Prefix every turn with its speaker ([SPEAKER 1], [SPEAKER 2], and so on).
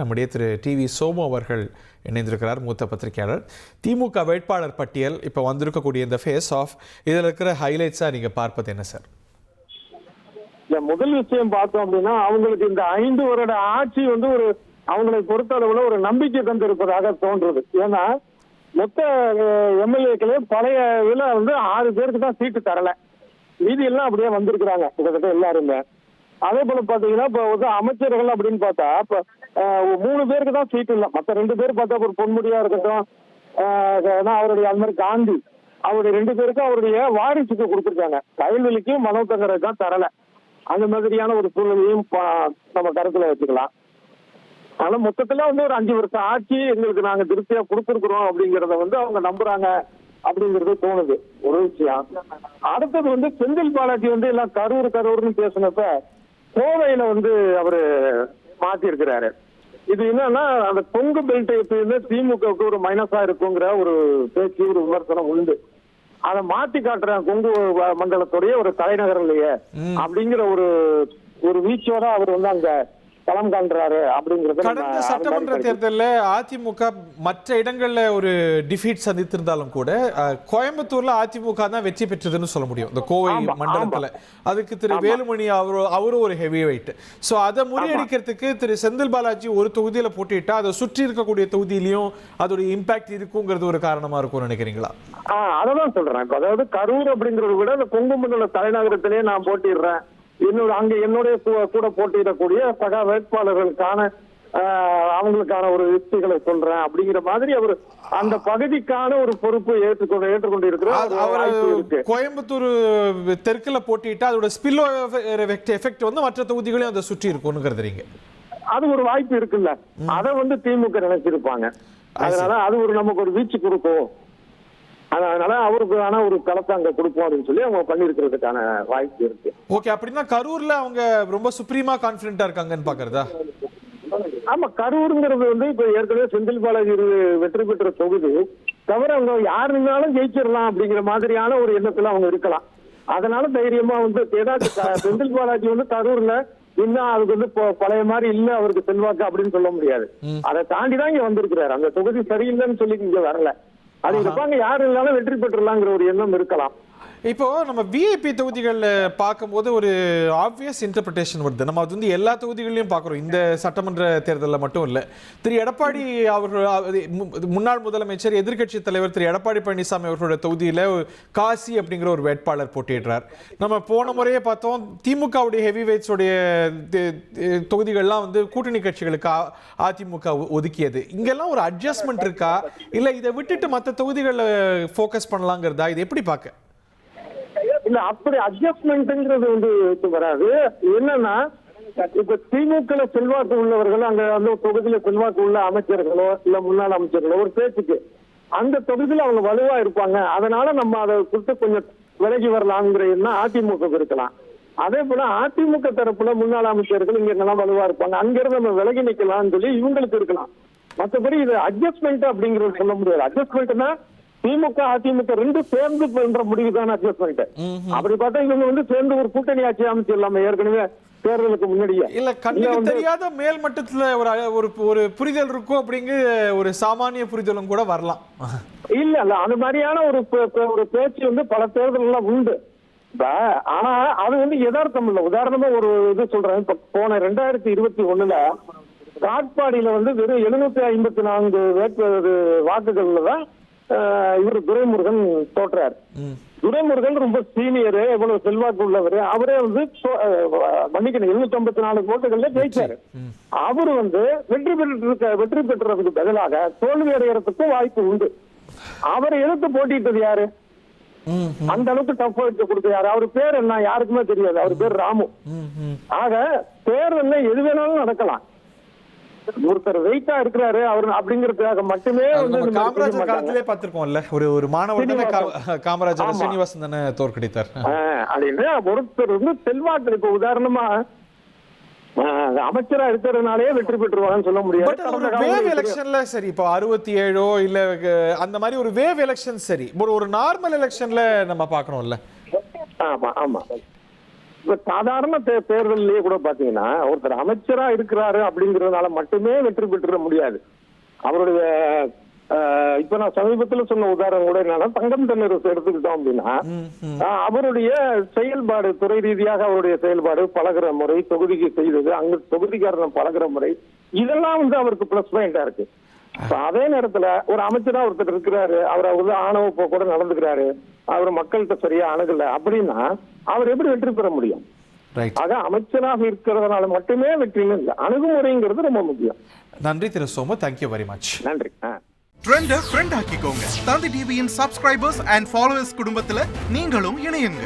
[SPEAKER 1] நம்முடைய திரு டிவி சோமு அவர்கள் இணைந்திருக்கிறார், மூத்த பத்திரிகையாளர். திமுக வேட்பாளர் பட்டியல் இப்போ வந்திருக்கக்கூடிய இந்த ஃபேஸ் ஆஃப், இதில் இருக்கிற ஹைலைட்ஸாக நீங்கள் பார்ப்பது என்ன சார்?
[SPEAKER 2] முதல் விஷயம் பார்த்தோம் அப்படின்னா, அவங்களுக்கு இந்த 5 வருட ஆட்சி ஒரு அவங்களை பொறுத்த அளவுல ஒரு நம்பிக்கை தந்திருப்பதாக தோன்றுது. ஏன்னா மொத்த எம்எல்ஏக்களே பழைய இதுல 6 பேருக்கு தான் சீட்டு தரல, மீதி எல்லாம் அப்படியே வந்திருக்கிறாங்க கிட்டத்தட்ட எல்லாருமே. அதே போல பாத்தீங்கன்னா இப்ப அமைச்சர்கள் அப்படின்னு பார்த்தா இப்ப 3 பேருக்கு தான் சீட்டு இல்லை. மற்ற 2 பேர் பார்த்தா ஒரு பொன்முடியா இருக்கட்டும், அவருடைய அது மாதிரி காந்தி, அவருடைய 2 பேருக்கும் அவருடைய வாரிசுக்கு கொடுத்துருக்காங்க. கயல்வெளிக்கும் மனோ தங்கருக்கு தான் தரல. அந்த மாதிரியான ஒரு சூழ்நிலையும் நம்ம கருத்துல வச்சுக்கலாம். ஆனா மொத்தத்துல ஒரு 5 வருஷம் ஆட்சி எங்களுக்கு நாங்க திருப்தியா கொடுத்துருக்குறோம் அப்படிங்கறத அவங்க நம்புறாங்க அப்படிங்கிறது தோணுது ஒரு விஷயம். அடுத்தது செந்தில் பாலாஜி எல்லாம் கரூர்னு பேசினப்ப கோவையில அவரு மாத்தி இருக்கிறாரு. இது என்னன்னா, அந்த கொங்கு பெல்ட் எப்பயுமே திமுகவுக்கு ஒரு மைனஸா இருக்குங்கிற ஒரு பேச்சு, ஒரு விமர்சனம் உண்டு. அதை மாத்தி காட்டுறேன் கொங்கு மண்டலத்துடைய ஒரு தலைநகர் இல்லையே அப்படிங்கிற ஒரு வீச்சோட அவர் அங்க களம் காண்றாரு அப்படிங்கிறது.
[SPEAKER 1] கடந்த சட்டமன்ற தேர்தலில் அதிமுக மற்ற இடங்கள்ல ஒரு டிஃபீட் சந்தித்திருந்தாலும் கூட கோயம்புத்தூர்ல அதிமுக தான் வெற்றி பெற்றதுன்னு சொல்ல முடியும். இந்த கோவை மண்டலத்துல அதுக்கு திரு வேலுமணி அவரும் ஒரு ஹெவி வெயிட். ஸோ அதை முறியடிக்கிறதுக்கு திரு செந்தில் பாலாஜி ஒரு தொகுதியில போட்டிட்டா அதை சுற்றி இருக்கக்கூடிய தொகுதியிலையும் அதோட இம்பாக்ட் இருக்குங்கிறது ஒரு காரணமா இருக்கும்னு நினைக்கிறீங்களா?
[SPEAKER 2] அதான் சொல்றேன். அதாவது கரூர் அப்படிங்கறத விட அந்த கொங்கு மண்டல தலைநகரத்திலேயே நான் போட்டிடுறேன், என்னுடைய கூட போட்டியிடக்கூடிய சக வேட்பாளர்களுக்கான அவங்களுக்கான ஒரு யுக்திகளை சொல்றேன் அப்படிங்கிற மாதிரி அவர் அந்த பகுதிக்கான ஒரு பொறுப்பு ஏற்றுக்கொண்டு இருக்கிறார்.
[SPEAKER 1] கோயம்புத்தூர் தெற்குல போட்டிட்டா அதோட ஸ்பில் எஃபெக்ட் மற்ற தொகுதிகளையும் அதை சுற்றி இருக்கும்னு
[SPEAKER 2] அது ஒரு வாய்ப்பு இருக்குல்ல, அதை திமுக நினைச்சிருப்பாங்க. அதனால அது நமக்கு ஒரு வீச்சு கொடுக்கும், அதனால அவருக்கு ஒரு களத்தை அங்க கொடுப்போம் அப்படின்னு சொல்லி அவங்க பண்ணிருக்கிறதுக்கான வாய்ப்பு இருக்கு.
[SPEAKER 1] ஓகே, அப்படின்னா கரூர்ல அவங்க ரொம்ப சுப்ரீமா கான்பிடென்ட்டா இருக்காங்கன்னு பாக்குறதா?
[SPEAKER 2] ஆமா, கரூருங்கிறது இப்ப ஏற்கனவே செந்தில் பாலாஜி வெற்றி பெற்ற தொகுதி தவிர அவங்க யார் இருந்தாலும் ஜெயிச்சிடலாம் அப்படிங்கிற மாதிரியான ஒரு எண்ணத்துல அவங்க இருக்கலாம். அதனால தைரியமா ஏதாச்சும் செந்தில் பாலாஜி கரூர்ல இன்னும் அதுக்கு பழைய மாதிரி இல்ல அவருக்கு செல்வாக்கு அப்படின்னு சொல்ல முடியாது. அதை தாண்டிதான் இங்க வந்திருக்கிறாரு. அந்த தொகுதி சரியில்லைன்னு சொல்லி இங்க வரல. அது இருப்பாங்க, யாரு இருந்தாலும் வெற்றி பெற்றுலாங்கிற ஒரு எண்ணம் இருக்கலாம்.
[SPEAKER 1] இப்போ நம்ம விஐபி தொகுதிகளில் பார்க்கும்போது ஒரு ஆப்வியஸ் இன்டர்பிரிட்டேஷன் வருது. நம்ம அது எல்லா தொகுதிகளிலும் பார்க்குறோம், இந்த சட்டமன்ற தேர்தலில் மட்டும் இல்லை. திரு எடப்பாடி அவர்கள் முன்னாள் முதலமைச்சர் எதிர்கட்சி தலைவர் திரு எடப்பாடி பழனிசாமி அவர்களோட தொகுதியில் காசி அப்படிங்கிற ஒரு வேட்பாளர் போட்டியிடுறார். நம்ம போன முறையே பார்த்தோம், திமுகவுடைய ஹெவி வெயிட்ஸோடைய தொகுதிகள்லாம் கூட்டணி கட்சிகளுக்கு அதிமுக ஒதுக்கியது. இங்கெல்லாம் ஒரு அட்ஜஸ்ட்மெண்ட் இருக்கா, இல்லை இதை விட்டுட்டு மற்ற தொகுதிகளில் ஃபோக்கஸ் பண்ணலாங்கிறதா? இது எப்படி பார்க்க?
[SPEAKER 2] இல்ல, அப்படி அட்ஜஸ்ட்மெண்ட்ங்கிறது வராது. என்னன்னா, இப்ப திமுக செல்வாக்கு உள்ளவர்கள் அங்க தொகுதியில செல்வாக்கு உள்ள அமைச்சர்களோ இல்ல முன்னாள் அமைச்சர்களோ ஒரு பேச்சுக்கு அந்த தொகுதியில அவங்க வலுவா இருப்பாங்க, அதனால நம்ம அதை கொடுத்து கொஞ்சம் விலகி வரலாம்ங்கிற எண்ணம் அதிமுக இருக்கலாம். அதே போல அதிமுக தரப்புல முன்னாள் அமைச்சர்கள் இங்க என்னெல்லாம் வலுவா இருப்பாங்க, அங்கிருந்து நம்ம விலகி நிக்கலாம்னு சொல்லி இவங்களுக்கு இருக்கலாம். மற்றபடி இது அட்ஜஸ்ட்மெண்ட் அப்படிங்கறது சொல்ல முடியாது. அட்ஜஸ்ட்மெண்ட்னா திமுக அதிமுக 2 சேர்ந்து பண்ற முடிவு தான் அட்ஜஸ்ட்மெண்ட். அப்படி பார்த்தா இவங்க சேர்ந்து ஒரு கூட்டணி ஆட்சி அமைச்சிடலாம ஏற்கனவே தேர்தலுக்கு முன்னாடியே.
[SPEAKER 1] இல்ல, கண்ணுக்கு தெரியாத மேல் மட்டத்துல ஒரு புரிதல் இருக்கும் அப்படிங்கிற ஒரு சாமானிய புரிதலும் கூட வரலாம்.
[SPEAKER 2] இல்ல அந்த மாதிரியான ஒரு பேச்சு பல தேர்தல் உண்டு. ஆனா அது யதார்த்தம் இல்ல. உதாரணமா ஒரு இது சொல்றேன். இப்ப போன 2021 காட்பாடியில வெறும் 754 வாக்குகள்ல தான் இவர் துரைமுருகன் தோற்றார். துரைமுருகன் ரொம்ப சீனியர், எவ்வளவு செல்வாக்கு உள்ளவர். அவரே மன்னிக்கணும் 754 ஓட்டுகள்ல ஜெயிச்சாரு. அவரு வெற்றி பெற்றதுக்கு பதிலாக தோல்வி அடைகிறதுக்கும் வாய்ப்பு உண்டு. அவரை எதிர்த்து போட்டிட்டது யாரு? அந்த அளவுக்கு டஃப் வச்சு கொடுத்த யாரு? அவர் பேர் என்ன யாருக்குமே தெரியாது. அவர் பேர் ராமு. ஆக தேர்தல்ல எது வேணாலும் நடக்கலாம். ஒருத்தர் வெயிட்டா இருக்கிறாரு அவர் அப்படிங்கிறதுக்காக மட்டுமே
[SPEAKER 1] காமராஜர் காலத்திலே பார்த்திருக்கோம்ல, ஒரு மாணவர் காமராஜர் ஸ்ரீனிவாசன் தானே தோற்கடித்தார்.
[SPEAKER 2] ஒருத்தர் செல்வாக்கு இப்ப உதாரணமா அமைச்சரா இருக்கிறதுனாலே வெற்றி பெற்றுவாங்கன்னு சொல்ல முடியாது.
[SPEAKER 1] சரி, இப்போ 67 இல்ல அந்த மாதிரி ஒரு வேவ் எலெக்ஷன் சரி, ஒரு நார்மல் எலெக்ஷன்ல நம்ம பாக்குறோம்ல.
[SPEAKER 2] ஆமா ஆமா. இப்ப சாதாரண தேர்தலிலேயே கூட பாத்தீங்கன்னா ஒருத்தர் அமைச்சரா இருக்கிறாரு அப்படிங்கறதுனால மட்டுமே வெற்றி பெற்றுட முடியாது. அவருடைய இப்ப நான் சமீபத்துல சொன்ன உதாரணம் கூட என்னன்னா, தங்கம் தென்னரசு எடுத்துக்கிட்டோம் அப்படின்னா அவருடைய செயல்பாடு, துறை ரீதியாக அவருடைய செயல்பாடு, பழகுற முறை, தொகுதிக்கு செய்தது, அங்க தொகுதிக்காரன் பழகுற முறை, இதெல்லாம் வந்து அவருக்கு பிளஸ் பாயிண்டா இருக்கு. அதே நேரத்துல ஒரு அமைச்சரா ஒருத்தர் இருக்கிறாரு, அவர் ஆணவ போக்கோட நடந்துக்கிறாரு, அவர் மக்கள்கிட்ட சரியா அணுகல அப்படின்னா அவர் எப்படி வெற்றி பெற முடியும்? ஆக அமைச்சராக இருக்கிறதுனால மட்டுமே வெற்றின்னு இல்லை, அணுகுமுறைங்கிறது ரொம்ப முக்கியம்.
[SPEAKER 1] நன்றி திரு சோமு, தேங்க்யூ வெரி மச்.
[SPEAKER 2] நன்றி.
[SPEAKER 3] ட்ரெண்ட ஃப்ரெண்ட் ஆக்கிக்கோங்க. தந்தி டிவியின் சப்ஸ்கிரைபர்ஸ் அண்ட் ஃபாலோவர்ஸ் குடும்பத்துல நீங்களும் இணையுங்க.